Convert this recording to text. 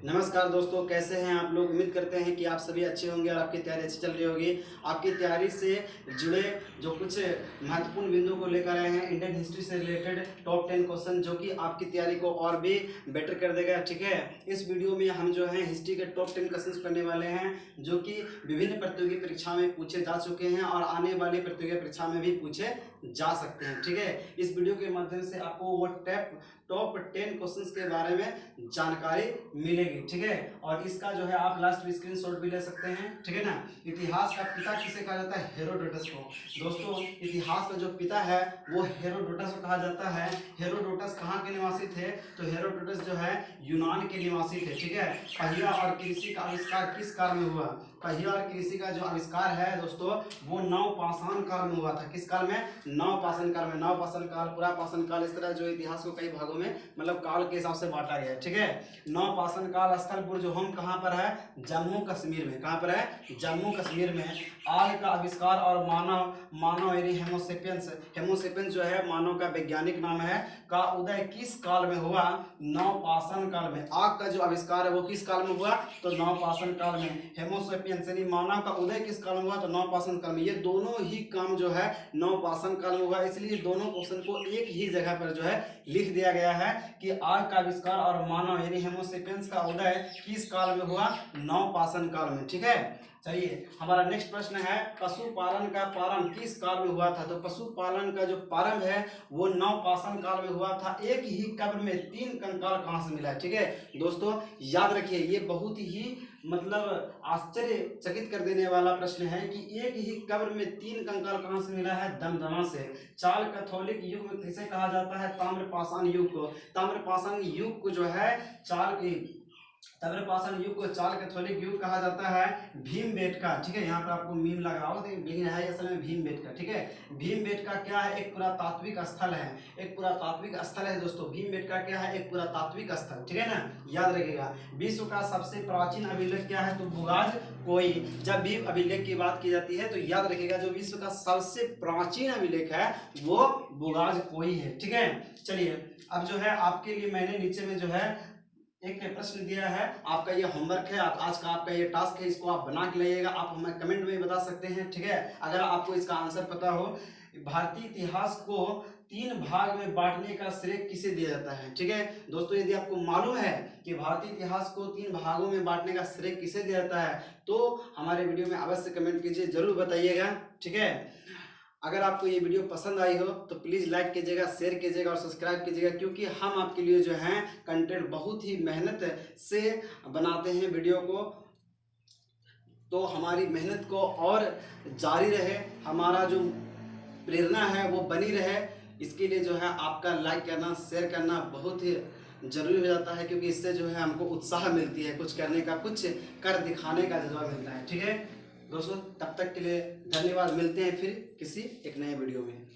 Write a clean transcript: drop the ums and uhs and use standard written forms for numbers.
नमस्कार दोस्तों, कैसे हैं आप लोग। उम्मीद करते हैं कि आप सभी अच्छे होंगे और आपकी तैयारी अच्छी चल रही होगी। आपकी तैयारी से जुड़े जो कुछ महत्वपूर्ण बिंदु को लेकर आए हैं, इंडियन हिस्ट्री से रिलेटेड टॉप 10 क्वेश्चन जो कि आपकी तैयारी को और भी बेटर कर देगा। ठीक है, इस वीडियो में हम जो है हिस्ट्री के टॉप 10 क्वेश्चन करने वाले हैं जो कि विभिन्न प्रतियोगी परीक्षा में पूछे जा चुके हैं और आने वाली प्रतियोगी परीक्षा में भी पूछे जा सकते हैं। ठीक है, इस वीडियो के माध्यम से आपको वो टॉप 10 क्वेश्चंस के बारे में जानकारी मिलेगी। ठीक है, और इसका जो है आप लास्ट में स्क्रीनशॉट भी ले सकते हैं। ठीक है ना। इतिहास का पिता किसे कहा जाता है? हेरोडोटस को। दोस्तों, इतिहास का जो पिता है वो हेरोडोटस को कहा जाता है। हेरोडोटस कहाँ के निवासी थे? तो हेरोडोटस जो है यूनान के निवासी थे। ठीक है, पहिया और कृषि का आविष्कार किस काल में हुआ? पहिया और कृषि का जो आविष्कार है दोस्तों वो नवपाषाण काल में हुआ था। किस काल में? नवपाषाण काल में। नवपाषाण काल, पुरापाषाण काल, इस तरह जो इतिहास को कई भागों में मतलब काल के हिसाब से बांटा गया है। ठीक है, नवपाषाण काल स्थल जो हम कहाँ पर है? जम्मू कश्मीर में। कहाँ पर है? जम्मू कश्मीर में। आग का आविष्कार और मानव यानी हेमोसेपियंस जो है मानव का वैज्ञानिक नाम है, का उदय किस काल में हुआ? नवपाषाण काल में। आग का जो आविष्कार है वो किस काल में हुआ? तो नवपाषाण काल में। हेमोसेपियंस यानी मानव का उदय किस काल में हुआ? तो नवपाषाण काल में। ये दोनों ही काम जो है नवपाषाण काल में हुआ, इसलिए दोनों क्वेश्चन को एक ही जगह पर जो है लिख दिया गया है कि आग का आविष्कार और मानव यानी हेमोसेपियंस का उदय किस काल में हुआ? नवपाषाण काल में। ठीक है, चलिए हमारा नेक्स्ट प्रश्न है, पशुपालन का प्रारंभ किस काल में हुआ था? तो पशुपालन का जो प्रारंभ है वो नवपाषाण काल में हुआ था। एक ही कब्र में 3 कंकाल कहाँ से मिला है? ठीक है दोस्तों, याद रखिए ये बहुत ही मतलब आश्चर्यचकित कर देने वाला प्रश्न है कि एक ही कब्र में 3 कंकाल कहाँ से मिला है? दमदमा से। चाल कैथोलिक युग में किसे कहा जाता है? ताम्रपाषाण युग को। ताम्रपाषाण युग को जो है ताम्रपाषाण युग को चाल कैथोलिक युग कहा जाता है। भीमबेटका, ठीक है, यहाँ पर आपको मीम लग रहा होगा लेकिन है असल में भीमबेटका। ठीक है, भीमबेटका क्या है? एक पुरातात्विक स्थल है। एक पुरातात्विक स्थल है दोस्तों। भीमबेटका क्या है? एक पुरातात्विक स्थल। ठीक है ना, याद रखिएगा। विश्व का सबसे प्राचीन अभिलेख क्या है? तो बुगाज कोई। जब भी अभिलेख की बात की जाती है तो याद रखिएगा जो विश्व का सबसे प्राचीन अभिलेख है वो बुगाज कोई है। ठीक है, चलिए अब जो है आपके लिए मैंने नीचे में जो है एक प्रश्न दिया है, आपका ये होमवर्क है, आज का आपका ये टास्क है, इसको आप बना के लाइएगा। आप हमें कमेंट में बता सकते हैं। ठीक है, अगर आपको इसका आंसर पता हो। भारतीय इतिहास को 3 भाग में बांटने का श्रेय किसे दिया जाता है? ठीक है दोस्तों, यदि आपको मालूम है कि भारतीय इतिहास को 3 भागों में बांटने का श्रेय किसे दिया जाता है तो हमारे वीडियो में अवश्य कमेंट कीजिए, जरूर बताइएगा। ठीक है, अगर आपको ये वीडियो पसंद आई हो तो प्लीज़ लाइक कीजिएगा, शेयर कीजिएगा और सब्सक्राइब कीजिएगा, क्योंकि हम आपके लिए जो है कंटेंट बहुत ही मेहनत से बनाते हैं वीडियो को। तो हमारी मेहनत को और जारी रहे, हमारा जो प्रेरणा है वो बनी रहे, इसके लिए जो है आपका लाइक करना, शेयर करना बहुत ही जरूरी हो जाता है, क्योंकि इससे जो है हमको उत्साह मिलती है कुछ करने का, कुछ कर दिखाने का जज्बा मिलता है। ठीक है दोस्तों, तब तक के लिए धन्यवाद। मिलते हैं फिर किसी एक नए वीडियो में।